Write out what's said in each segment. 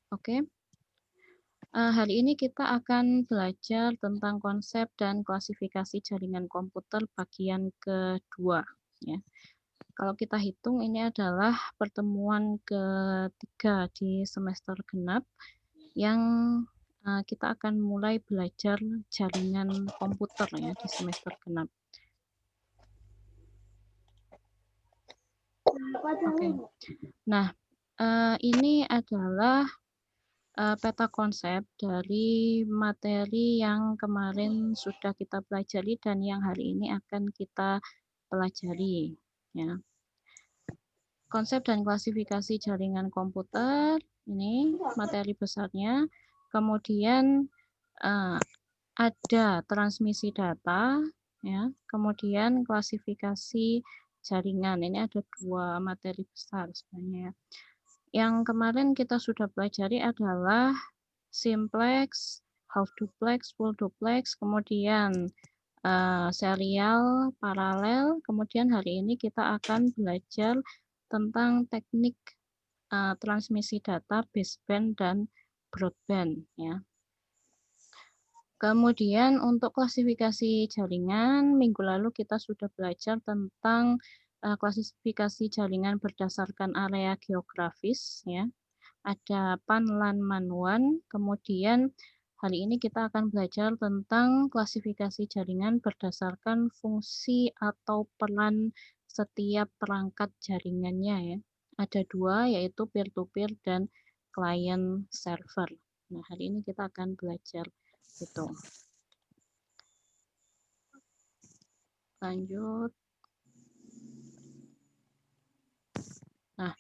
Oke. Hari ini kita akan belajar tentang konsep dan klasifikasi jaringan komputer bagian kedua, ya. Kalau kita hitung ini adalah pertemuan ketiga di semester genap yang kita akan mulai belajar jaringan komputer ya di semester genap. Oke. Nah, ini adalah peta konsep dari materi yang kemarin sudah kita pelajari dan yang hari ini akan kita pelajari, ya. Konsep dan klasifikasi jaringan komputer, ini materi besarnya. Kemudian ada transmisi data, ya. Kemudian klasifikasi jaringan. Ini ada 2 materi besar sebenarnya. Yang kemarin kita sudah pelajari adalah simplex, half duplex, full duplex, kemudian serial, paralel, kemudian hari ini kita akan belajar tentang teknik transmisi data baseband dan broadband, ya. Kemudian untuk klasifikasi jaringan, minggu lalu kita sudah belajar tentang klasifikasi jaringan berdasarkan area geografis, ya. Ada PAN, LAN, MAN, WAN. Kemudian hari ini kita akan belajar tentang klasifikasi jaringan berdasarkan fungsi atau peran setiap perangkat jaringannya, ya. Ada 2, yaitu peer-to-peer dan client server. Nah, hari ini kita akan belajar itu. Lanjut. Nah,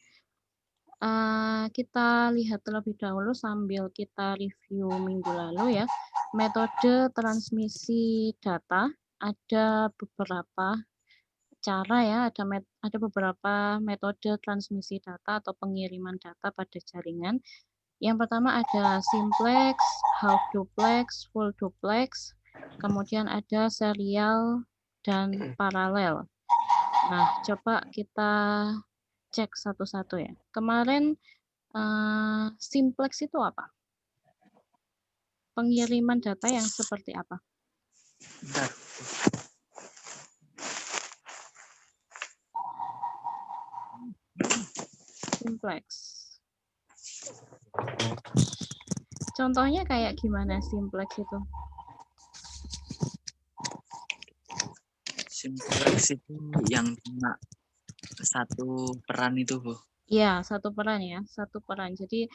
kita lihat terlebih dahulu sambil kita review minggu lalu ya. Metode transmisi data ada beberapa cara ya, ada beberapa metode transmisi data atau pengiriman data pada jaringan. Yang pertama ada simplex, half duplex, full duplex, kemudian ada serial dan paralel. Nah, coba kita cek satu-satu ya. Kemarin simplex itu apa? Pengiriman data yang seperti apa? Bentar. Simplex. Contohnya kayak gimana simplex itu? Simplex itu yang cuma satu peran itu, Bu. Ya, satu peran ya, satu peran. Jadi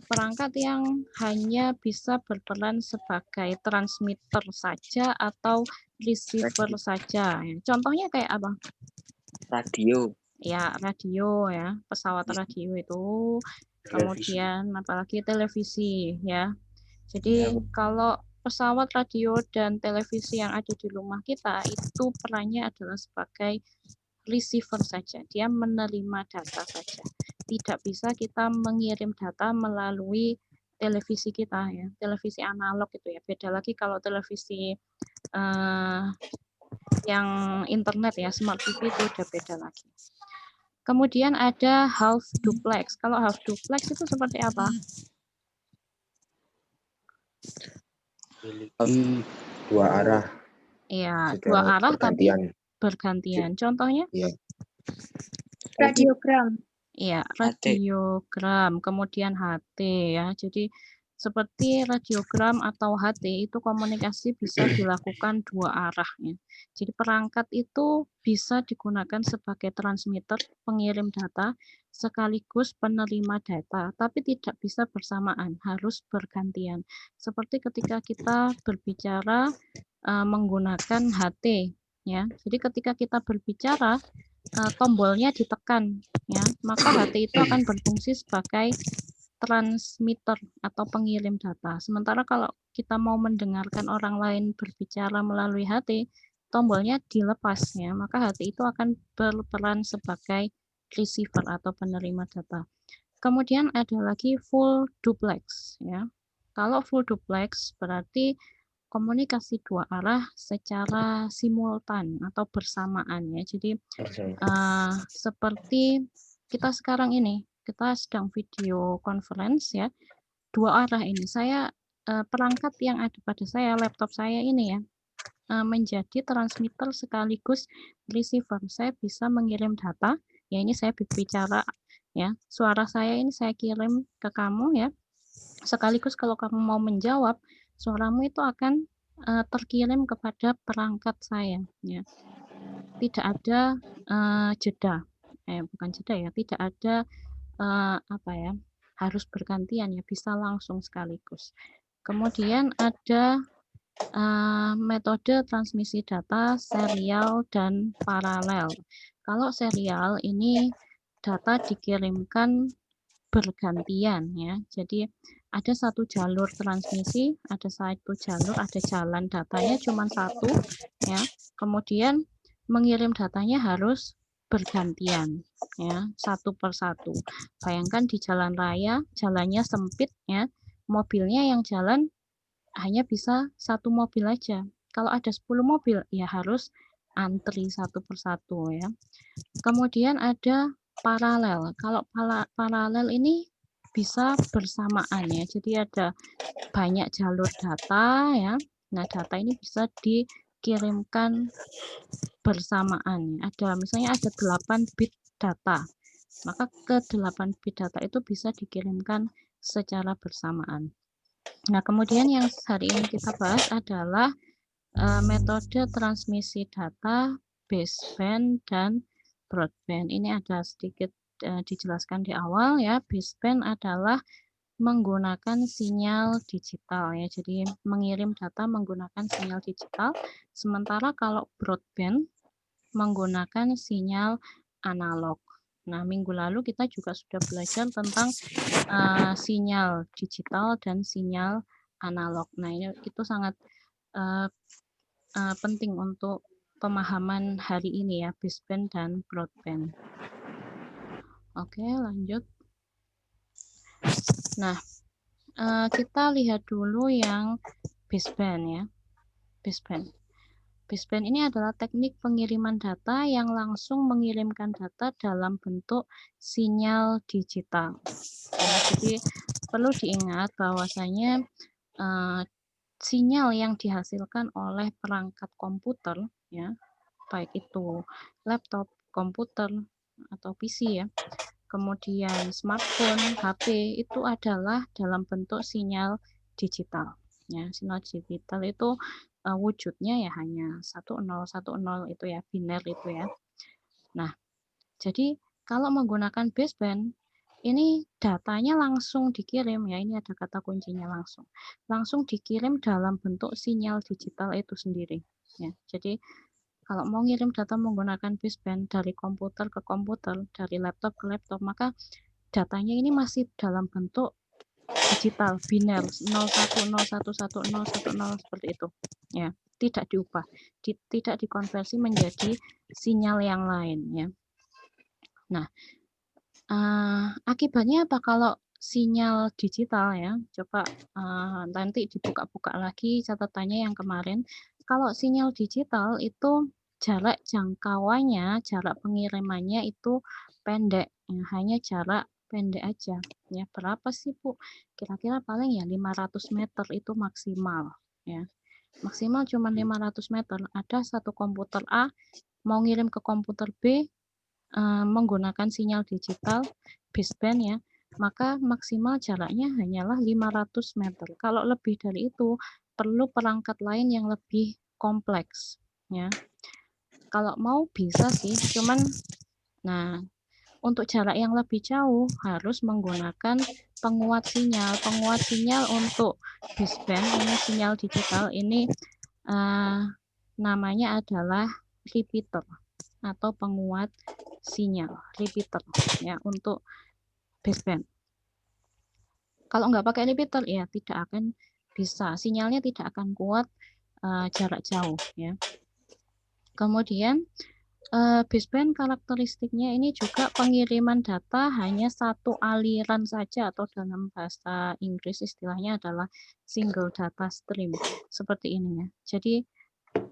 perangkat yang hanya bisa berperan sebagai transmitter saja atau receiver saja. Contohnya kayak apa? Radio. Ya, radio ya, pesawat radio itu. Kemudian apalagi televisi ya. Jadi kalau pesawat, radio, dan televisi yang ada di rumah kita itu perannya adalah sebagai receiver saja. Dia menerima data saja. Tidak bisa kita mengirim data melalui televisi kita ya. Televisi analog itu ya. Beda lagi kalau televisi yang internet ya, smart TV itu udah beda lagi. Kemudian ada half duplex. Kalau half duplex itu seperti apa? Dua arah. Iya, dua arah bergantian. tapi bergantian. Contohnya? Iya. Radiogram. Iya, radiogram, kemudian HT ya. Jadi seperti radiogram atau HT itu komunikasi bisa dilakukan dua arah ya. Jadi perangkat itu bisa digunakan sebagai transmitter, pengirim data, sekaligus penerima data, tapi tidak bisa bersamaan, harus bergantian. Seperti ketika kita berbicara menggunakan HT ya. Jadi ketika kita berbicara tombolnya ditekan ya, maka HT itu akan berfungsi sebagai transmitter atau pengirim data. Sementara kalau kita mau mendengarkan orang lain berbicara melalui HT, tombolnya dilepas ya, maka HT itu akan berperan sebagai receiver atau penerima data. Kemudian ada lagi full duplex ya. Kalau full duplex berarti komunikasi dua arah secara simultan atau bersamaan ya. Jadi seperti kita sekarang ini kita sedang video conference ya, 2 arah ini. Saya perangkat yang ada pada saya, laptop saya ini ya, menjadi transmitter sekaligus receiver. Saya bisa mengirim data, ya ini saya berbicara ya, suara saya ini saya kirim ke kamu ya. Sekaligus kalau kamu mau menjawab, suaramu itu akan terkirim kepada perangkat saya ya. Tidak ada jeda. Bukan jeda ya, tidak ada apa ya, harus bergantian ya, bisa langsung sekaligus. Kemudian ada metode transmisi data serial dan paralel. Kalau serial ini data dikirimkan bergantian ya. Jadi ada satu jalur transmisi, ada satu jalur, ada jalan datanya cuma satu ya. Kemudian mengirim datanya harus bergantian ya, satu per satu. Bayangkan di jalan raya, jalannya sempit ya, mobilnya yang jalan hanya bisa satu mobil aja. Kalau ada 10 mobil ya harus antri satu per satu ya. Kemudian ada paralel. Kalau paralel ini bisa bersamaan ya. Jadi ada banyak jalur data ya. Nah, data ini bisa dikirimkan bersamaan. Ada misalnya ada 8 bit data. Maka ke 8 bit data itu bisa dikirimkan secara bersamaan. Nah, kemudian yang hari ini kita bahas adalah metode transmisi data baseband dan broadband. Ini ada sedikit dijelaskan di awal ya. Baseband adalah menggunakan sinyal digital ya. Jadi mengirim data menggunakan sinyal digital. Sementara kalau broadband menggunakan sinyal analog. Nah, minggu lalu kita juga sudah belajar tentang sinyal digital dan sinyal analog. Nah, itu sangat penting untuk pemahaman hari ini ya, baseband dan broadband. Oke, lanjut. Nah, kita lihat dulu yang baseband ya. Baseband. Baseband ini adalah teknik pengiriman data yang langsung mengirimkan data dalam bentuk sinyal digital. Nah, jadi perlu diingat bahwasanya sinyal yang dihasilkan oleh perangkat komputer ya, baik itu laptop, komputer atau PC ya, kemudian smartphone, HP itu adalah dalam bentuk sinyal digital. Ya, sinyal digital itu wujudnya ya hanya 1010 itu ya, biner itu ya. Nah, jadi kalau menggunakan baseband ini datanya langsung dikirim ya, ini ada kata kuncinya langsung. Langsung dikirim dalam bentuk sinyal digital itu sendiri ya. Jadi kalau mau ngirim data menggunakan baseband dari komputer ke komputer, dari laptop ke laptop, maka datanya ini masih dalam bentuk digital biner 01011010 seperti itu ya, tidak diubah, tidak dikonversi menjadi sinyal yang lain ya. Nah, akibatnya apa kalau sinyal digital ya, coba nanti dibuka-buka lagi catatannya yang kemarin. Kalau sinyal digital itu jarak jangkauannya, jarak pengirimannya itu pendek ya, hanya jarak pendek aja ya. Berapa sih Bu? Kira-kira paling ya 500 meter itu maksimal ya. Maksimal cuma 500 meter. Ada satu komputer A mau ngirim ke komputer B menggunakan sinyal digital baseband ya, maka maksimal jaraknya hanyalah 500 meter. Kalau lebih dari itu perlu perangkat lain yang lebih kompleks ya. Kalau mau bisa sih, cuman nah untuk jarak yang lebih jauh harus menggunakan penguat sinyal. Penguat sinyal untuk baseband ini sinyal digital ini namanya adalah repeater atau penguat sinyal, repeater ya untuk baseband. Kalau nggak pakai repeater ya tidak akan bisa, sinyalnya tidak akan kuat jarak jauh ya. Kemudian baseband karakteristiknya ini juga pengiriman data hanya satu aliran saja, atau dalam bahasa Inggris istilahnya adalah single data stream seperti ini ya. Jadi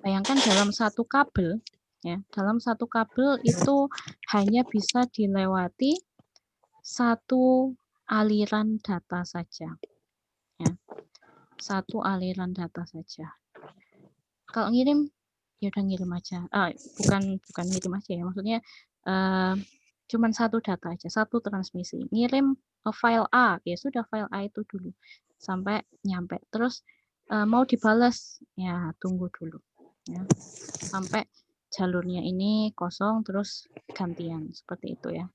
bayangkan dalam satu kabel ya, dalam satu kabel itu hanya bisa dilewati satu aliran data saja. Ya. Satu aliran data saja. Kalau ngirim, ya udah ngirim aja. Bukan ngirim aja ya, maksudnya cuman satu data aja, satu transmisi. Ngirim file A, ya sudah file A itu dulu sampai nyampe. Terus mau dibalas, ya tunggu dulu. Ya. Sampai jalurnya ini kosong, terus gantian, seperti itu ya.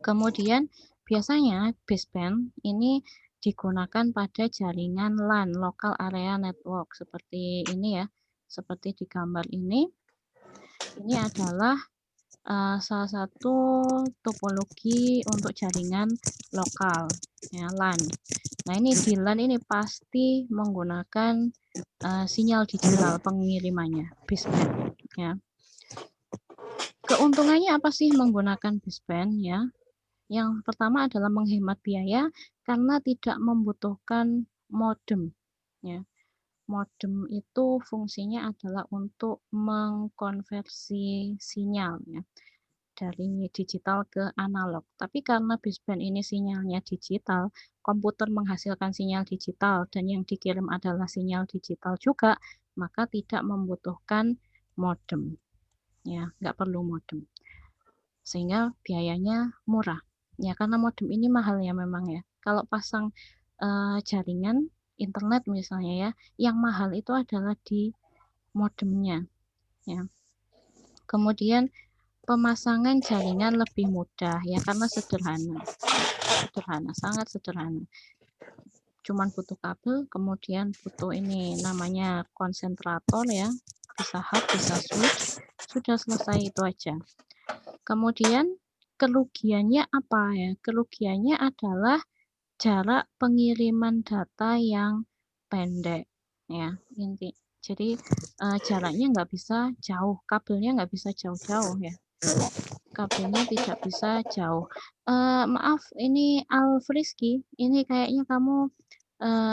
Kemudian biasanya baseband ini digunakan pada jaringan LAN, Local Area Network, seperti ini ya, seperti di gambar ini. Ini adalah salah satu topologi untuk jaringan lokal, ya, LAN. Nah ini di LAN ini pasti menggunakan sinyal digital pengirimannya, baseband. Ya. Keuntungannya apa sih menggunakan baseband? Ya. Yang pertama adalah menghemat biaya karena tidak membutuhkan modem. Ya. Modem itu fungsinya adalah untuk mengkonversi sinyal ya, dari digital ke analog. Tapi karena baseband ini sinyalnya digital, komputer menghasilkan sinyal digital dan yang dikirim adalah sinyal digital juga, maka tidak membutuhkan modem. Ya, nggak perlu modem. Sehingga biayanya murah. Ya, karena modem ini mahal ya memang ya. Kalau pasang jaringan internet misalnya ya, yang mahal itu adalah di modemnya. Ya. Kemudian pemasangan jaringan lebih mudah ya karena sederhana. Sederhana, sangat sederhana. Cuman butuh kabel, kemudian butuh ini namanya konsentrator ya, bisa hub, bisa switch, sudah selesai itu aja. Kemudian kerugiannya apa ya? Kerugiannya adalah jarak pengiriman data yang pendek ya inti. Jadi jaraknya nggak bisa jauh, kabelnya nggak bisa jauh-jauh ya. Kabelnya tidak bisa jauh. Maaf, ini Alfriski, ini kayaknya kamu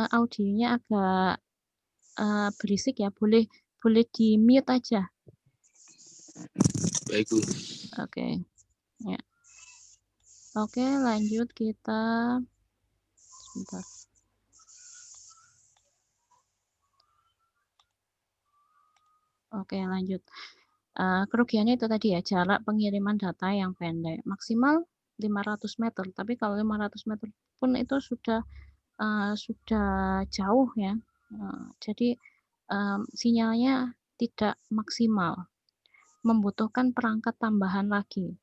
audionya agak berisik ya. Boleh di mute aja. Baik, Bu. Oke. Ya. Oke, lanjut kita. Sebentar. Oke, lanjut. Kerugiannya itu tadi ya, jarak pengiriman data yang pendek. Maksimal 500 meter, tapi kalau 500 meter pun itu sudah jauh ya. Jadi sinyalnya tidak maksimal. Membutuhkan perangkat tambahan lagi.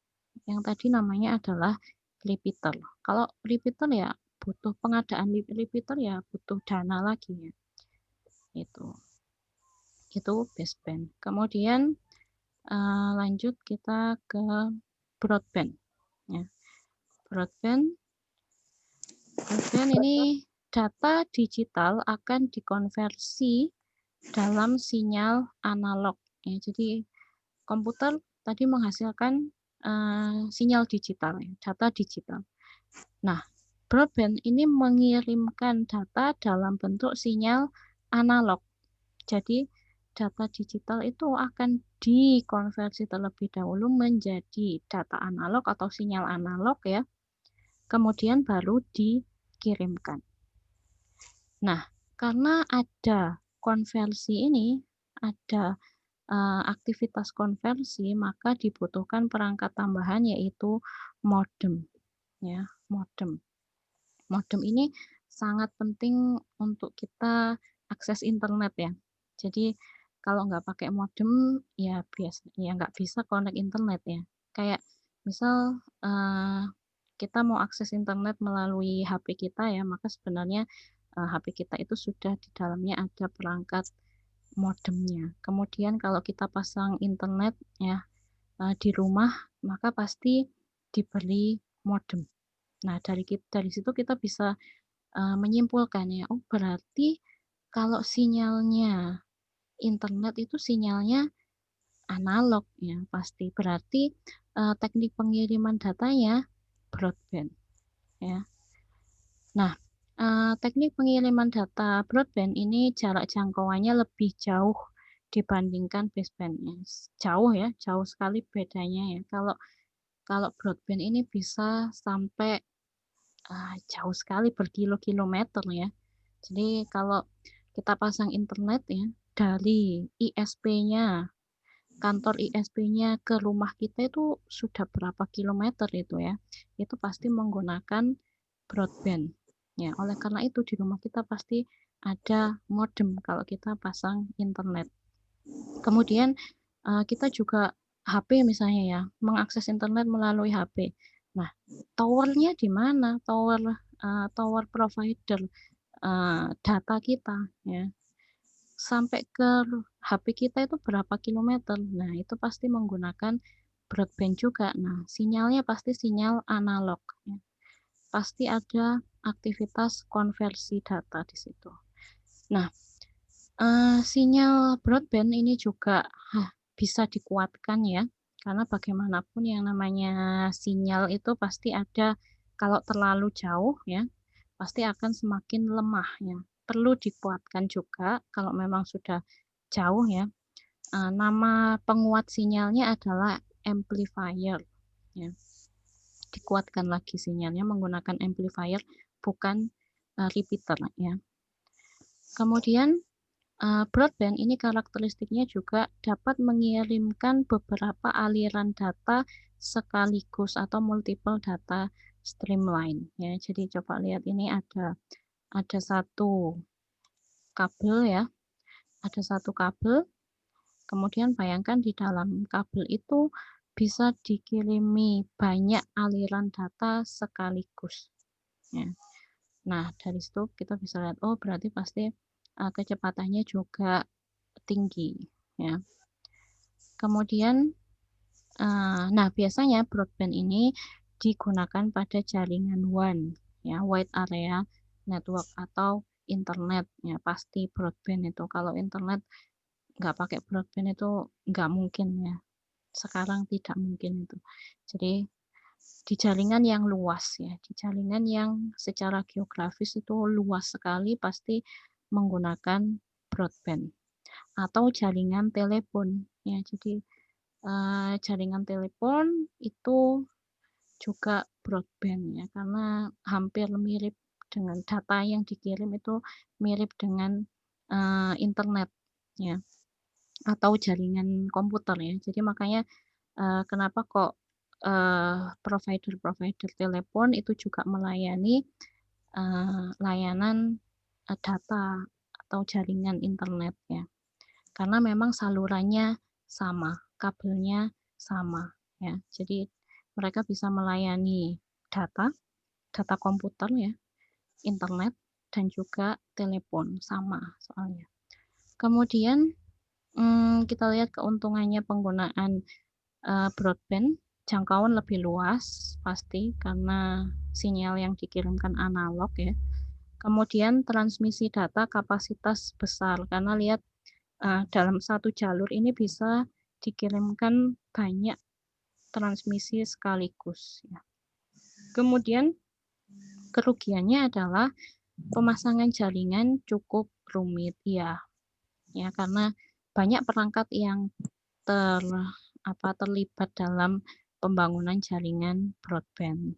Yang tadi namanya adalah repeater. Kalau repeater ya butuh pengadaan repeater ya butuh dana lagi ya. Itu baseband. Kemudian lanjut kita ke broadband. Ya. Broadband ini data digital akan dikonversi dalam sinyal analog. Ya, jadi komputer tadi menghasilkan sinyal digital, ya, data digital. Nah, broadband ini mengirimkan data dalam bentuk sinyal analog. Jadi data digital itu akan dikonversi terlebih dahulu menjadi data analog atau sinyal analog ya. Kemudian baru dikirimkan. Nah, karena ada konversi ini, ada aktivitas konversi, maka dibutuhkan perangkat tambahan yaitu modem. Ya, modem. Modem ini sangat penting untuk kita akses internet ya. Jadi kalau nggak pakai modem ya nggak bisa connect internet ya. Kayak misal kita mau akses internet melalui HP kita ya, maka sebenarnya HP kita itu sudah di dalamnya ada perangkat modemnya. Kemudian kalau kita pasang internet ya di rumah, maka pasti diberi modem. Nah, dari situ kita bisa menyimpulkan ya, oh berarti kalau sinyalnya internet itu sinyalnya analog ya pasti. Berarti teknik pengiriman datanya broadband ya. Nah, teknik pengiriman data broadband ini jarak jangkauannya lebih jauh dibandingkan baseband. Jauh ya, jauh sekali bedanya ya. Kalau Kalau broadband ini bisa sampai jauh sekali berkilo-kilometer ya. Jadi kalau kita pasang internet ya, dari ISP-nya, kantor ISP-nya ke rumah kita itu sudah berapa kilometer itu ya. Itu pasti menggunakan broadband. Ya, oleh karena itu di rumah kita pasti ada modem kalau kita pasang internet. Kemudian kita juga HP misalnya ya, mengakses internet melalui HP. Nah, towernya di mana? Tower provider data kita ya. Sampai ke HP kita itu berapa kilometer. Nah, itu pasti menggunakan broadband juga. Nah, sinyalnya pasti sinyal analog ya. Pasti ada aktivitas konversi data di situ. Nah, sinyal broadband ini juga bisa dikuatkan ya, karena bagaimanapun yang namanya sinyal itu pasti ada, kalau terlalu jauh ya, pasti akan semakin lemah ya. Perlu dikuatkan juga kalau memang sudah jauh ya. Nama penguat sinyalnya adalah amplifier ya. Dikuatkan lagi sinyalnya menggunakan amplifier, bukan repeater ya. Kemudian broadband ini karakteristiknya juga dapat mengirimkan beberapa aliran data sekaligus atau multiple data streamline ya. Jadi coba lihat ini ada satu kabel ya. Ada satu kabel. Kemudian bayangkan di dalam kabel itu bisa dikirimi banyak aliran data sekaligus ya. Nah, dari situ kita bisa lihat, oh berarti pasti kecepatannya juga tinggi ya. Kemudian nah biasanya broadband ini digunakan pada jaringan WAN ya, wide area network atau internet ya. Pasti broadband itu, kalau internet nggak pakai broadband itu nggak mungkin ya, sekarang tidak mungkin itu. Jadi di jaringan yang luas ya, di jaringan yang secara geografis itu luas sekali pasti menggunakan broadband. Atau jaringan telepon ya. Jadi jaringan telepon itu juga broadband ya, karena hampir mirip dengan data yang dikirim itu mirip dengan internet ya, atau jaringan komputer ya. Jadi makanya kenapa kok provider-provider telepon itu juga melayani layanan data atau jaringan internet ya. Karena memang salurannya sama, kabelnya sama ya. Jadi mereka bisa melayani data komputer ya, internet dan juga telepon sama soalnya. Kemudian kita lihat keuntungannya penggunaan broadband, jangkauan lebih luas pasti karena sinyal yang dikirimkan analog ya. Kemudian transmisi data kapasitas besar, karena lihat dalam satu jalur ini bisa dikirimkan banyak transmisi sekaligus ya. Kemudian kerugiannya adalah pemasangan jaringan cukup rumit ya karena banyak perangkat yang terlibat dalam pembangunan jaringan broadband.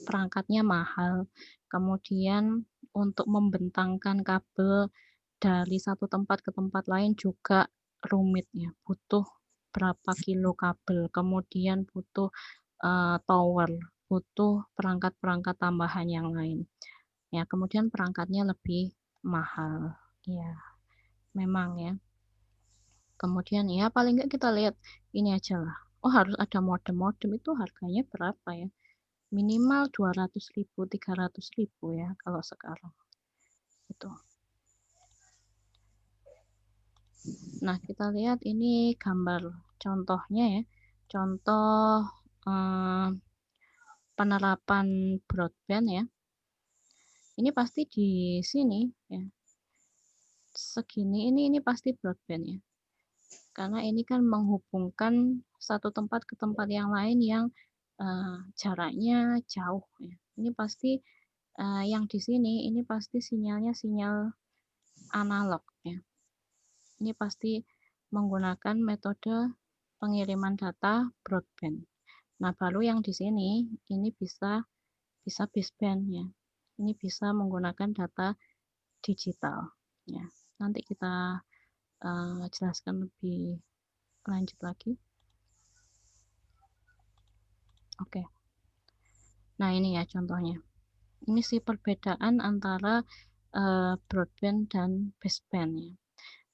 Perangkatnya mahal, kemudian untuk membentangkan kabel dari satu tempat ke tempat lain juga rumit ya, butuh berapa kilo kabel, kemudian butuh tower, butuh perangkat-perangkat tambahan yang lain. Ya, kemudian perangkatnya lebih mahal. Ya, memang ya. Kemudian ya paling nggak kita lihat ini aja lah. Oh, harus ada modem itu harganya berapa ya? Minimal 200.000, 300.000 ya kalau sekarang. Itu. Nah, kita lihat ini gambar contohnya ya. Contoh penerapan broadband ya. Ini pasti di sini ya. Segini ini pasti broadband ya. Karena ini kan menghubungkan satu tempat ke tempat yang lain yang jaraknya jauh ya. Ini pasti yang di sini ini pasti sinyalnya sinyal analog ya. Ini pasti menggunakan metode pengiriman data broadband. Nah, baru yang di sini ini bisa baseband ya. Ini bisa menggunakan data digital ya. Nanti kita jelaskan lebih lanjut lagi. Oke. Nah, ini ya contohnya. Ini sih perbedaan antara broadband dan baseband ya.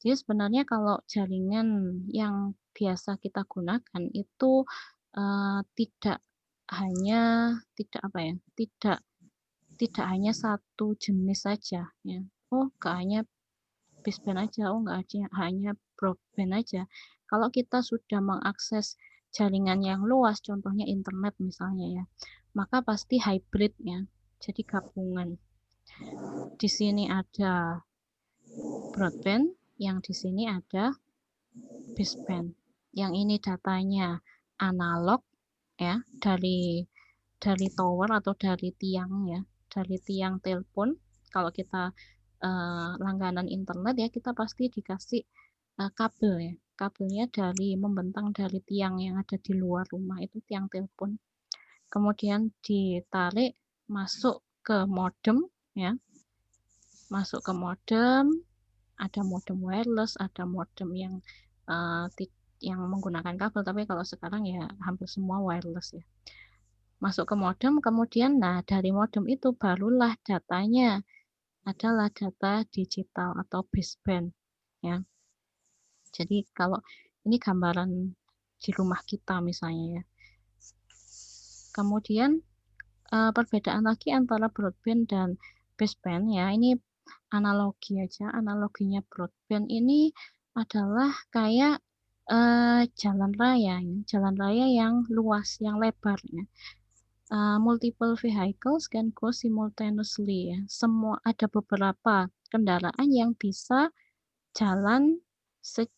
Jadi sebenarnya kalau jaringan yang biasa kita gunakan itu tidak tidak hanya satu jenis saja ya. Oh, nggak hanya baseband aja, oh nggak hanya broadband aja. Kalau kita sudah mengakses jaringan yang luas, contohnya internet misalnya ya, maka pasti hybrid ya. Jadi gabungan. Di sini ada broadband, yang di sini ada baseband. Yang ini datanya analog ya, dari tower atau dari tiang ya, dari tiang telepon. Kalau kita langganan internet ya, kita pasti dikasih kabel ya. Kabelnya membentang dari tiang yang ada di luar rumah, itu tiang telepon. Kemudian ditarik masuk ke modem ya. Masuk ke modem, ada modem wireless, ada modem yang menggunakan kabel, tapi kalau sekarang ya hampir semua wireless ya. Masuk ke modem, kemudian nah dari modem itu barulah datanya adalah data digital atau baseband ya. Jadi kalau ini gambaran di rumah kita misalnya ya. Kemudian perbedaan lagi antara broadband dan baseband ya, ini analogi aja. Analoginya broadband ini adalah kayak jalan raya ya, jalan raya yang luas, yang lebar ya. Multiple vehicles can go simultaneously ya. Semua ada beberapa kendaraan yang bisa jalan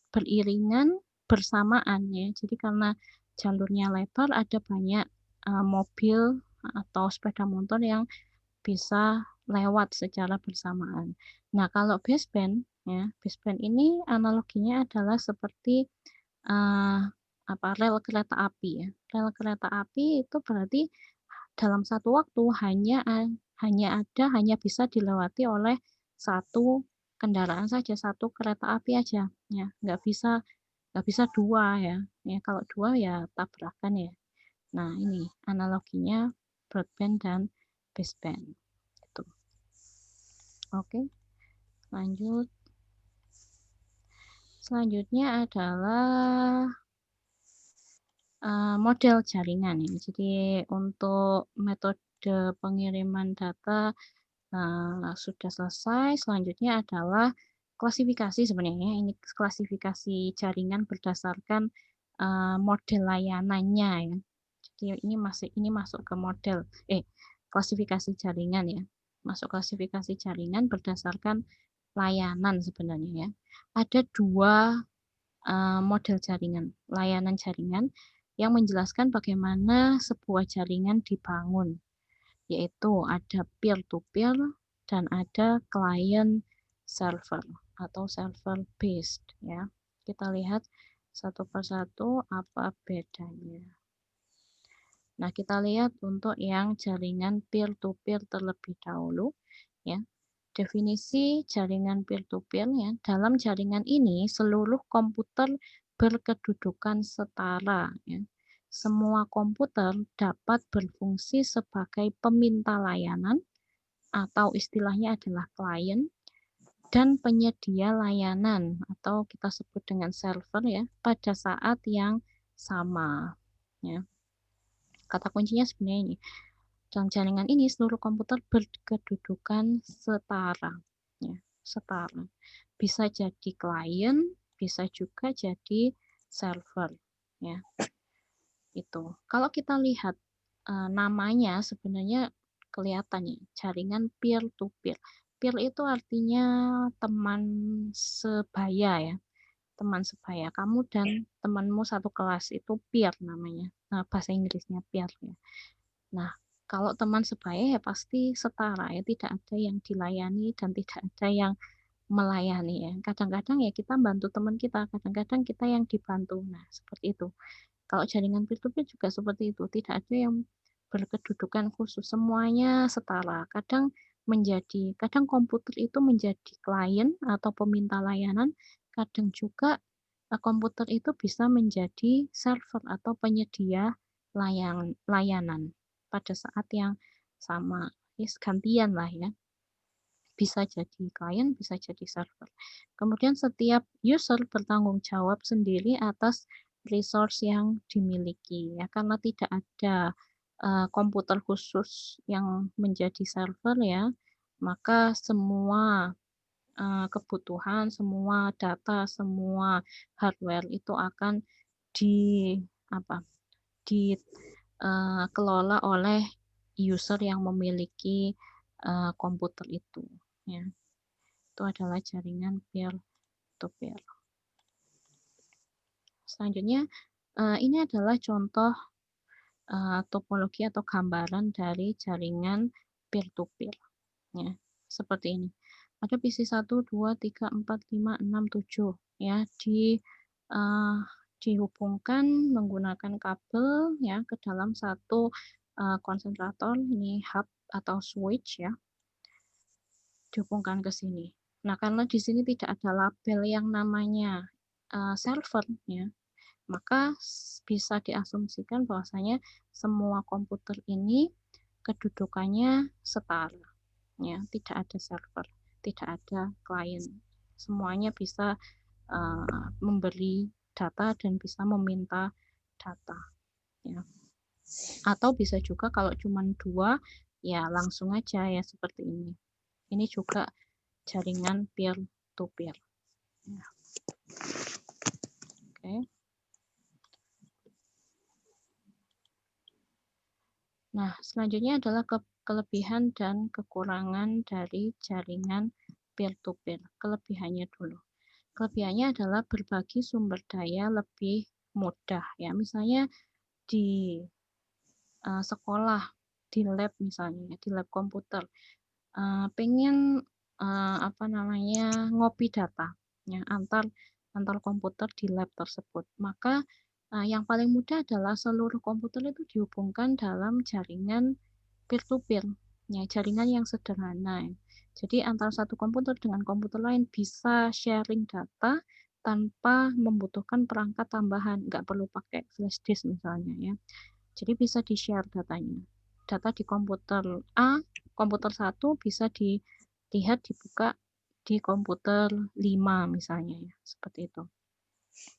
beriringan bersamaan ya. Jadi karena jalurnya lebar, ada banyak mobil atau sepeda motor yang bisa lewat secara bersamaan. Nah, kalau baseband ya, baseband ini analoginya adalah seperti rel kereta api ya. Rel kereta api itu berarti dalam satu waktu hanya bisa dilewati oleh satu kendaraan saja, satu kereta api aja ya. Nggak bisa dua ya. Ya kalau dua ya tabrakan ya. Nah, ini analoginya broadband dan baseband. Gitu. Oke, lanjut. Selanjutnya adalah model jaringan ya. Jadi untuk metode pengiriman data sudah selesai. Selanjutnya adalah klasifikasi sebenarnya. Ini klasifikasi jaringan berdasarkan model layanannya ya. Jadi ini masuk ke model klasifikasi jaringan ya. Masuk klasifikasi jaringan berdasarkan layanan sebenarnya ya. Ada dua model jaringan, layanan jaringan yang menjelaskan bagaimana sebuah jaringan dibangun, yaitu ada peer-to-peer dan ada client server atau server based ya. Kita lihat satu persatu apa bedanya. Nah, kita lihat untuk yang jaringan peer-to-peer terlebih dahulu ya. Definisi jaringan peer-to-peer ya, dalam jaringan ini seluruh komputer berkedudukan setara ya. Semua komputer dapat berfungsi sebagai peminta layanan atau istilahnya adalah klien dan penyedia layanan atau kita sebut dengan server ya pada saat yang sama ya. Kata kuncinya sebenarnya ini. Dalam jaringan ini seluruh komputer berkedudukan setara ya, setara. Bisa jadi klien, bisa juga jadi server ya. Itu. Kalau kita lihat namanya sebenarnya kelihatan ya, jaringan peer to peer. Peer itu artinya teman sebaya ya. Teman sebaya. Kamu dan temanmu satu kelas itu peer namanya. Nah, bahasa Inggrisnya peer ya. Nah, kalau teman sebaya ya pasti setara ya, tidak ada yang dilayani dan tidak ada yang melayani ya. Kadang-kadang ya kita bantu teman kita, kadang-kadang kita yang dibantu. Nah, seperti itu. Kalau jaringan peer-to-peer juga seperti itu, tidak ada yang berkedudukan khusus, semuanya setara. Kadang komputer itu menjadi klien atau peminta layanan, kadang juga komputer itu bisa menjadi server atau penyedia layanan pada saat yang sama. Yes, gantian lah ya. Bisa jadi klien, bisa jadi server. Kemudian setiap user bertanggung jawab sendiri atas resource yang dimiliki ya, karena tidak ada komputer khusus yang menjadi server ya, maka semua kebutuhan, semua data, semua hardware itu akan di apa dikelola oleh user yang memiliki komputer itu ya. Itu adalah jaringan peer to peer. Selanjutnya ini adalah contoh topologi atau gambaran dari jaringan peer to peer ya. Seperti ini. Ada PC 1 2 3 4 5 6 7 ya, dihubungkan menggunakan kabel ya ke dalam satu konsentrator, ini hub atau switch ya, dihubungkan ke sini. Nah, karena di sini tidak ada label yang namanya server ya, maka bisa diasumsikan bahwasanya semua komputer ini kedudukannya setara ya, tidak ada server, tidak ada klien, semuanya bisa memberi data dan bisa meminta data ya. Atau bisa juga kalau cuma 2 ya langsung aja ya seperti ini. Ini juga jaringan peer to peer ya. Oke. Nah, selanjutnya adalah kelebihan dan kekurangan dari jaringan peer to peer. Kelebihannya dulu. Kelebihannya adalah berbagi sumber daya lebih mudah ya. Misalnya di sekolah, di lab misalnya, di lab komputer, pengen ngopi data ya, antar komputer di lab tersebut. Maka yang paling mudah adalah seluruh komputer itu dihubungkan dalam jaringan peer to peer ya, jaringan yang sederhana. Jadi antara satu komputer dengan komputer lain bisa sharing data tanpa membutuhkan perangkat tambahan, nggak perlu pakai flash disk misalnya ya. Jadi bisa di-share datanya. Data di komputer A, komputer 1 bisa dilihat dibuka di komputer 5 misalnya ya, seperti itu.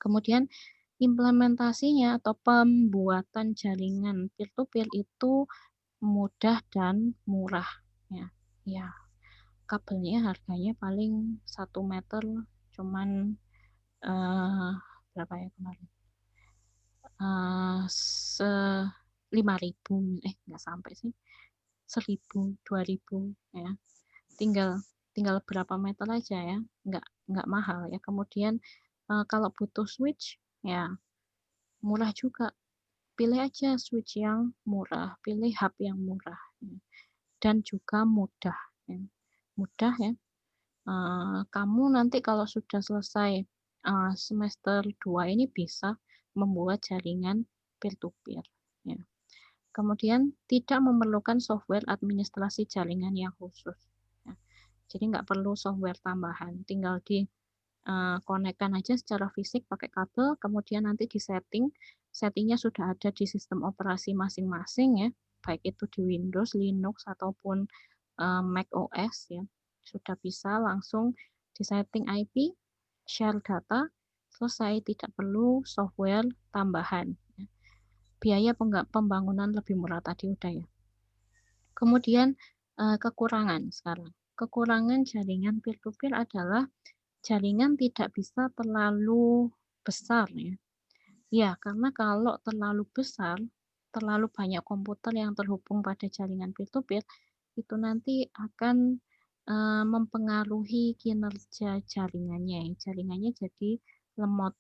Kemudian implementasinya atau pembuatan jaringan peer to peer itu mudah dan murah ya. Ya, kabelnya harganya paling 1 meter cuman berapa ya kemarin? 5.000 nggak sampai sih. 1.000, 2.000 ya. Tinggal berapa meter aja ya. Nggak mahal ya. Kemudian kalau butuh switch ya murah juga. Pilih aja switch yang murah, pilih hub yang murah ya. Dan juga mudah ya. Mudah ya. Kamu nanti kalau sudah selesai semester 2 ini bisa membuat jaringan peer to peer ya. Kemudian tidak memerlukan software administrasi jaringan yang khusus ya. Jadi nggak perlu software tambahan, tinggal konekkan aja secara fisik pakai kabel, kemudian nanti di settingnya sudah ada di sistem operasi masing-masing ya, baik itu di Windows, Linux ataupun Mac OS ya, sudah bisa langsung di setting IP, share data, selesai, tidak perlu software tambahan ya. Biaya pembangunan lebih murah tadi udah ya. Kemudian kekurangan sekarang. Kekurangan jaringan peer to peer adalah jaringan tidak bisa terlalu besar ya. Ya, karena kalau terlalu besar, terlalu banyak komputer yang terhubung pada jaringan peer to peer, itu nanti akan mempengaruhi kinerja jaringannya. Jaringannya jadi lemot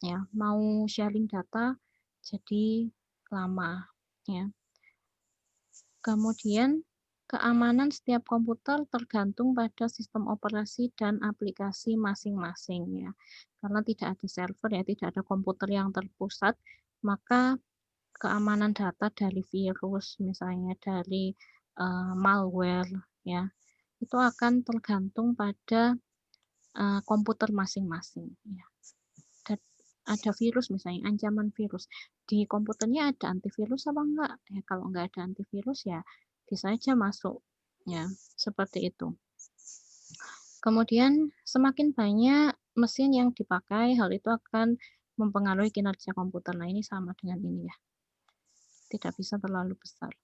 ya. Mau sharing data jadi lama ya. Kemudian keamanan setiap komputer tergantung pada sistem operasi dan aplikasi masing-masing ya. Karena tidak ada server ya, tidak ada komputer yang terpusat, maka keamanan data dari virus, misalnya dari malware, ya, itu akan tergantung pada komputer masing-masing. Ya. Ada virus misalnya, ancaman virus. Di komputernya ada antivirus apa enggak? Ya, kalau enggak ada antivirus ya bisa aja masuk. Ya, seperti itu. Kemudian semakin banyak mesin yang dipakai, hal itu akan mempengaruhi kinerja komputer. Nah, ini sama dengan ini ya. Tidak bisa terlalu besar.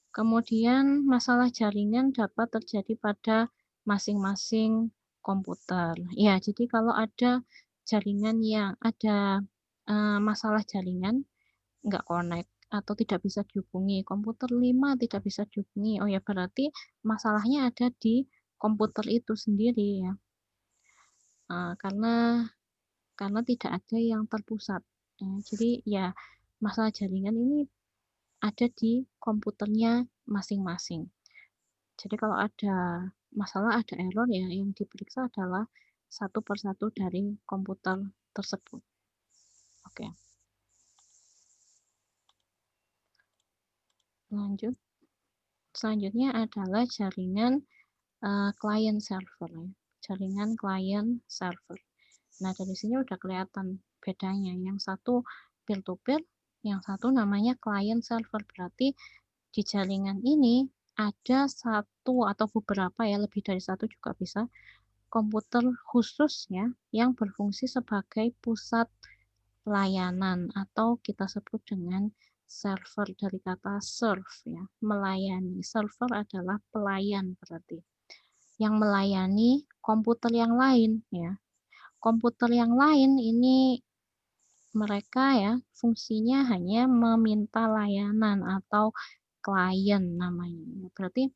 Kemudian masalah jaringan dapat terjadi pada masing-masing komputer. Ya, jadi kalau ada jaringan yang ada masalah jaringan, nggak connect atau tidak bisa dihubungi, komputer 5 tidak bisa dihubungi, oh ya berarti masalahnya ada di komputer itu sendiri ya. Karena tidak ada yang terpusat. Jadi ya masalah jaringan ini ada di komputernya masing-masing. Jadi kalau ada masalah, ada error ya, yang diperiksa adalah satu persatu dari komputer tersebut. Oke. Lanjut. Selanjutnya adalah jaringan client server. Jaringan client server. Nah, dari sini udah kelihatan bedanya. Yang satu peer-to-peer, yang satu namanya client server. Berarti di jaringan ini ada satu atau beberapa ya, lebih dari satu juga bisa, komputer khusus ya, yang berfungsi sebagai pusat pelayanan atau kita sebut dengan server, dari kata serve ya, melayani. Server adalah pelayan berarti. Yang melayani komputer yang lain ya. Komputer yang lain ini mereka ya fungsinya hanya meminta layanan atau klien namanya. Berarti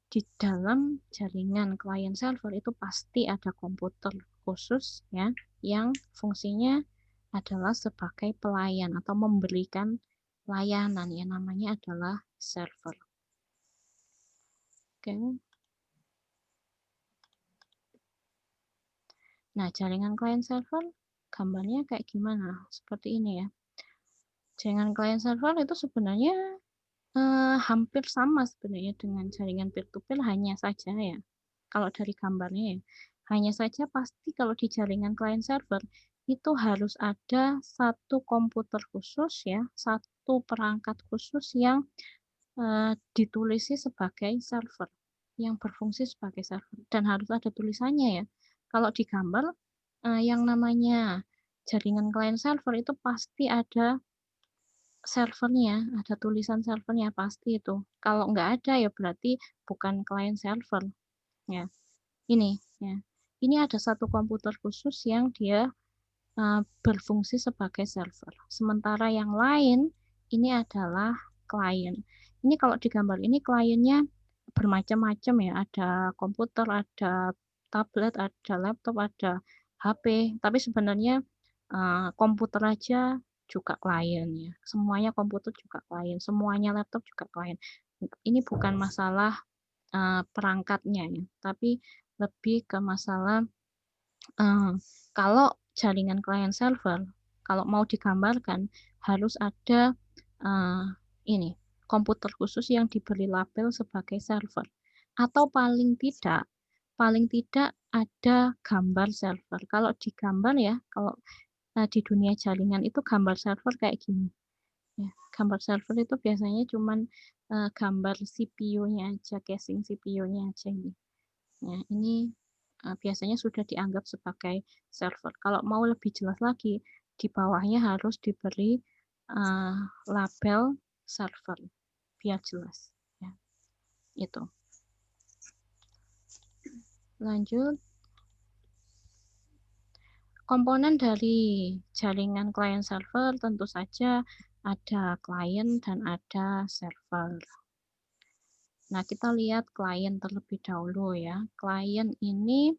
di dalam jaringan client server itu pasti ada komputer khusus ya yang fungsinya adalah sebagai pelayan atau memberikan layanan ya, namanya adalah server. Oke. Nah, jaringan client server gambarnya kayak gimana? Seperti ini ya. Jaringan client server itu sebenarnya hampir sama sebenarnya dengan jaringan peer-to-peer, hanya saja ya, kalau dari gambarnya ya, hanya saja pasti kalau di jaringan client server itu harus ada satu komputer khusus ya, satu perangkat khusus yang ditulisi sebagai server, yang berfungsi sebagai server, dan harus ada tulisannya ya. Kalau di gambar yang namanya jaringan client server itu pasti ada servernya, ada tulisan servernya pasti itu. Kalau nggak ada ya berarti bukan client server. Ya, ini ya. Ini ada satu komputer khusus yang dia berfungsi sebagai server. Sementara yang lain ini adalah klien. Ini kalau di gambar ini kliennya bermacam-macam ya. Ada komputer, ada tablet, ada laptop, ada HP. Tapi sebenarnya komputer aja juga klien ya. Semuanya komputer juga klien, semuanya laptop juga klien. Ini bukan masalah perangkatnya ya, tapi lebih ke masalah kalau jaringan client server, kalau mau digambarkan harus ada ini komputer khusus yang diberi label sebagai server, atau paling tidak ada gambar server. Kalau di gambar ya, kalau di dunia jaringan itu gambar server kayak gini. Ya, gambar server itu biasanya cuman gambar CPU-nya aja, casing CPU-nya aja ini. Ya, ini biasanya sudah dianggap sebagai server. Kalau mau lebih jelas lagi, di bawahnya harus diberi label server biar jelas. Ya, itu. Lanjut. Komponen dari jaringan client server tentu saja ada client dan ada server. Nah, kita lihat klien terlebih dahulu ya. Klien ini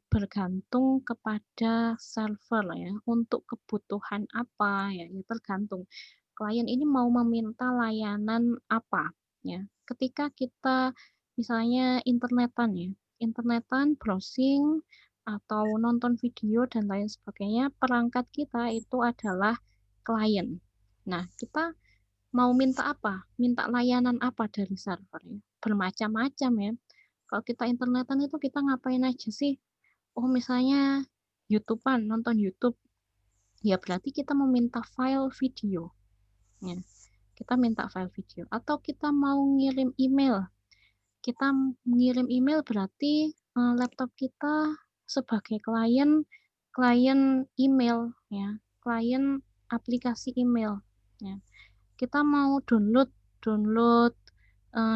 bergantung kepada server ya. Untuk kebutuhan apa ya, tergantung. Klien ini mau meminta layanan apa ya. Ketika kita misalnya internetan browsing atau nonton video dan lain sebagainya, perangkat kita itu adalah klien. Nah, kita mau minta apa? Minta layanan apa dari server ya? Bermacam-macam ya. Kalau kita internetan itu kita ngapain aja sih? Oh, misalnya YouTube-an, nonton YouTube. Ya berarti kita meminta file video. Ya, kita minta file video. Atau kita mau ngirim email. Kita mengirim email berarti laptop kita sebagai klien email ya, klien aplikasi email ya. Kita mau download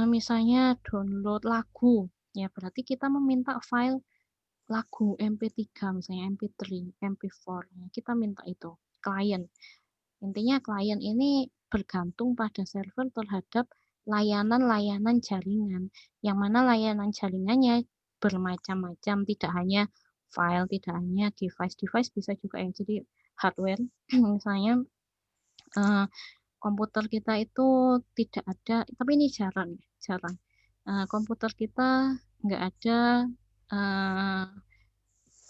misalnya download lagu ya, berarti kita meminta file lagu MP3 misalnya MP3, MP4 ya, kita minta itu klien. Intinya klien ini bergantung pada server terhadap layanan-layanan jaringan, yang mana layanan jaringannya bermacam-macam, tidak hanya file, tidak hanya device bisa juga ya, jadi hardware misalnya komputer kita itu tidak ada, tapi ini jarang komputer kita nggak ada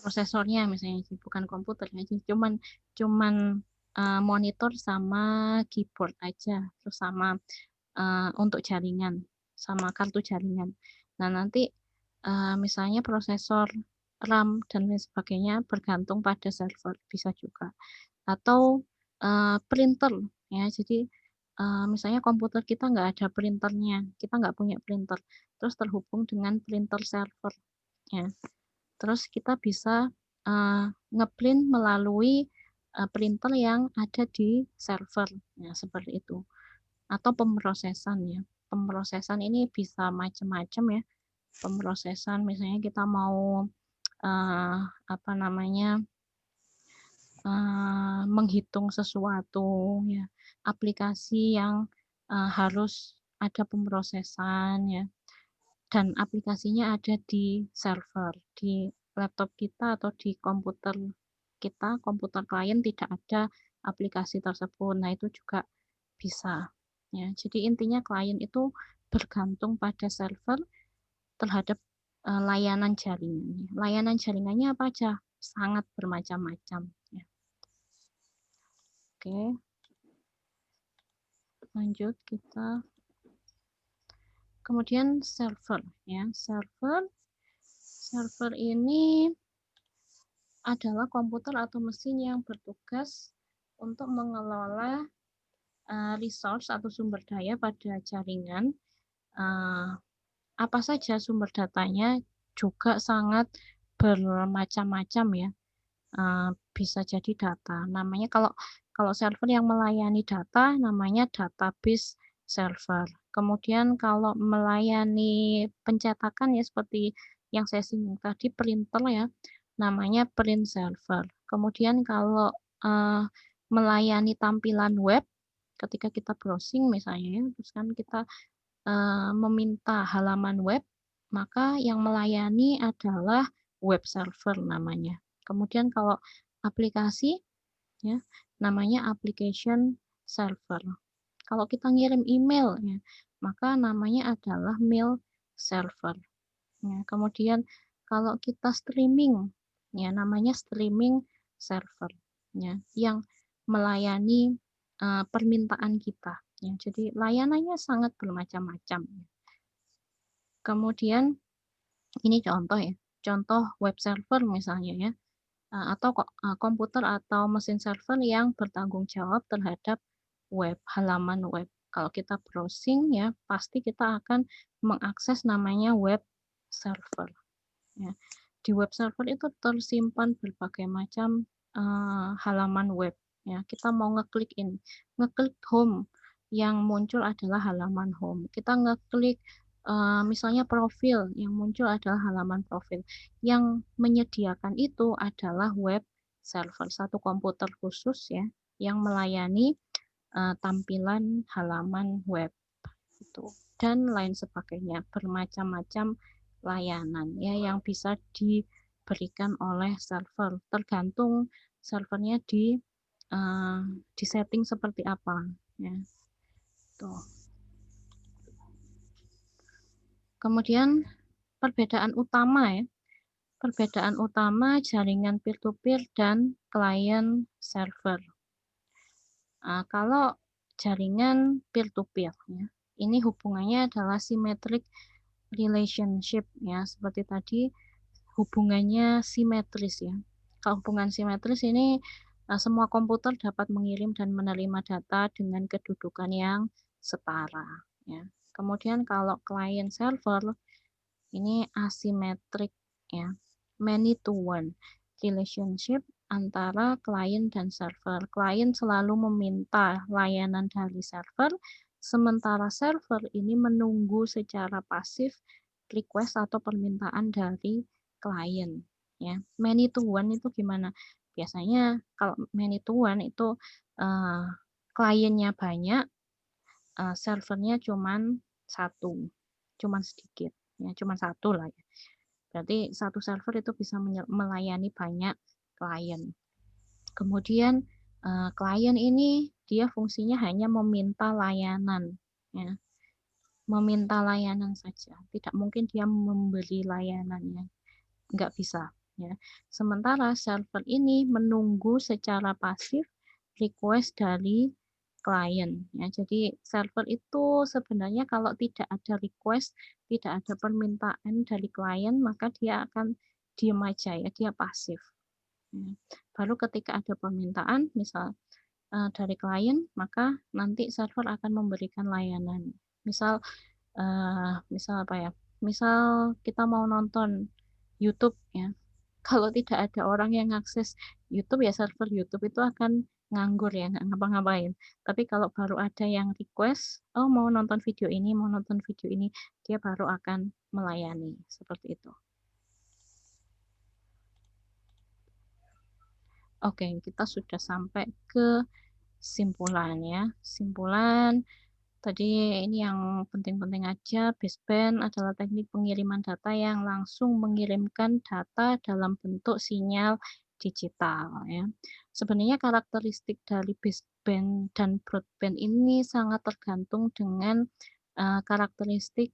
prosesornya misalnya, bukan komputer ya, cuman monitor sama keyboard aja, terus sama untuk jaringan, sama kartu jaringan. Nah nanti misalnya prosesor, RAM dan lain sebagainya bergantung pada server, bisa juga. Atau printer ya, jadi misalnya komputer kita nggak ada printernya, kita nggak punya printer, terus terhubung dengan printer server ya. Terus kita bisa ngeprint melalui printer yang ada di server, ya seperti itu. Atau pemrosesan ya. Pemrosesan ini bisa macam-macam ya. Pemrosesan misalnya kita mau menghitung sesuatu ya. Aplikasi yang harus ada pemrosesan ya. Dan aplikasinya ada di server, di laptop kita atau di komputer kita, komputer klien tidak ada aplikasi tersebut. Nah, itu juga bisa. Ya, jadi intinya klien itu bergantung pada server terhadap layanan jaringannya. Layanan jaringannya apa aja? Sangat bermacam-macam. Ya. Oke, lanjut kita. Kemudian server ya, server ini adalah komputer atau mesin yang bertugas untuk mengelola resource atau sumber daya pada jaringan. Apa saja sumber datanya juga sangat bermacam-macam ya. Bisa jadi data. Namanya kalau server yang melayani data namanya database server. Kemudian kalau melayani pencetakan ya seperti yang saya singgung tadi, printer ya, namanya print server. Kemudian kalau melayani tampilan web, ketika kita browsing misalnya ya, terus kan kita meminta halaman web, maka yang melayani adalah web server namanya. Kemudian kalau aplikasi ya, namanya application server. Kalau kita ngirim email ya, maka namanya adalah mail server. Ya, kemudian kalau kita streaming ya, namanya streaming server ya, yang melayani permintaan kita ya. Jadi layanannya sangat bermacam-macam. Kemudian ini contoh ya, contoh web server misalnya ya, atau komputer atau mesin server yang bertanggung jawab terhadap web, halaman web. Kalau kita browsing ya, pasti kita akan mengakses namanya web server. Ya. Di web server itu tersimpan berbagai macam halaman web. Ya, kita mau ngeklik home, yang muncul adalah halaman home. Kita ngeklik misalnya profil, yang muncul adalah halaman profil. Yang menyediakan itu adalah web server, satu komputer khusus ya, yang melayani tampilan halaman web itu dan lain sebagainya, bermacam-macam layanan ya yang bisa diberikan oleh server, tergantung servernya di setting seperti apa ya. Tuh. Kemudian perbedaan utama ya, perbedaan utama jaringan peer-to-peer dan client server. Kalau jaringan peer-to-peer ya, ini hubungannya adalah symmetric relationship ya, seperti tadi hubungannya simetris ya. Kalau hubungan simetris ini semua komputer dapat mengirim dan menerima data dengan kedudukan yang setara ya. Kemudian kalau client server ini asimetrik ya, many to one relationship antara klien dan server. Klien selalu meminta layanan dari server, sementara server ini menunggu secara pasif request atau permintaan dari klien. Ya, many to one itu gimana? Biasanya kalau many to one itu kliennya banyak, servernya cuman satu, cuman sedikit, ya cuman satu lah ya. Berarti satu server itu bisa melayani banyak klien. Kemudian klien ini dia fungsinya hanya meminta layanan, ya, meminta layanan saja. Tidak mungkin dia membeli layanannya, nggak bisa. Ya. Sementara server ini menunggu secara pasif request dari klien. Ya. Jadi server itu sebenarnya kalau tidak ada request, tidak ada permintaan dari klien, maka dia akan diam aja ya, dia pasif. Ya. Baru ketika ada permintaan, misal dari klien, maka nanti server akan memberikan layanan. Misal, misal apa ya? Misal kita mau nonton YouTube ya, kalau tidak ada orang yang akses YouTube ya server YouTube itu akan nganggur ya, nggak ngapa-ngapain. Tapi kalau baru ada yang request, oh mau nonton video ini, mau nonton video ini, dia baru akan melayani, seperti itu. Oke, kita sudah sampai ke simpulan ya. Simpulan tadi ini yang penting-penting aja, baseband adalah teknik pengiriman data yang langsung mengirimkan data dalam bentuk sinyal digital ya. Sebenarnya karakteristik dari baseband dan broadband ini sangat tergantung dengan karakteristik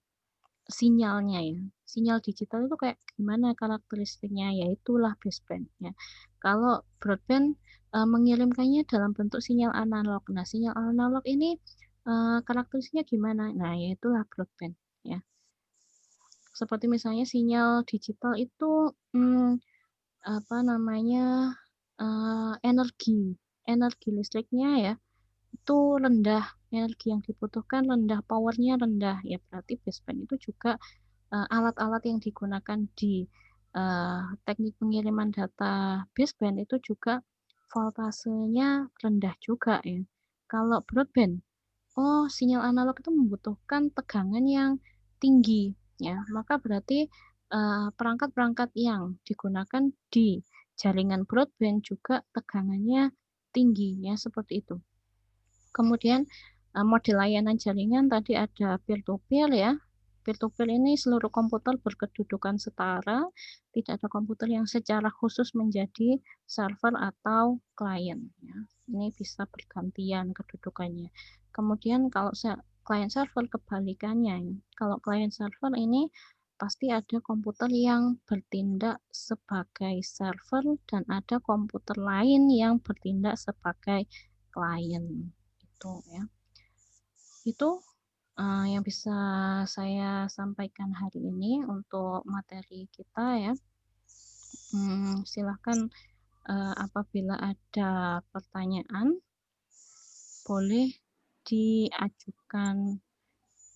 sinyalnya ya. Sinyal digital itu kayak gimana karakteristiknya, ya itulah baseband ya. Kalau broadband mengirimkannya dalam bentuk sinyal analog. Nah, sinyal analog ini karakteristiknya gimana? Nah, yaitulah broadband ya. Seperti misalnya sinyal digital itu apa namanya energi listriknya ya itu rendah, energi yang dibutuhkan rendah, powernya rendah ya, berarti baseband itu juga alat-alat yang digunakan di teknik pengiriman data baseband itu juga voltasenya rendah juga ya. Kalau broadband, oh sinyal analog itu membutuhkan tegangan yang tinggi ya, maka berarti perangkat-perangkat yang digunakan di jaringan broadband juga tegangannya tinggi ya, seperti itu. Kemudian model layanan jaringan tadi ada peer-to-peer ya. Peer-to-peer ini seluruh komputer berkedudukan setara, tidak ada komputer yang secara khusus menjadi server atau klien. Ya. Ini bisa bergantian kedudukannya. Kemudian kalau client server kebalikannya, ya. Kalau client server ini pasti ada komputer yang bertindak sebagai server dan ada komputer lain yang bertindak sebagai klien. Itu ya. Itu yang bisa saya sampaikan hari ini untuk materi kita ya. Silahkan apabila ada pertanyaan boleh diajukan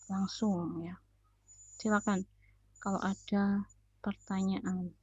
langsung ya. Silakan kalau ada pertanyaan.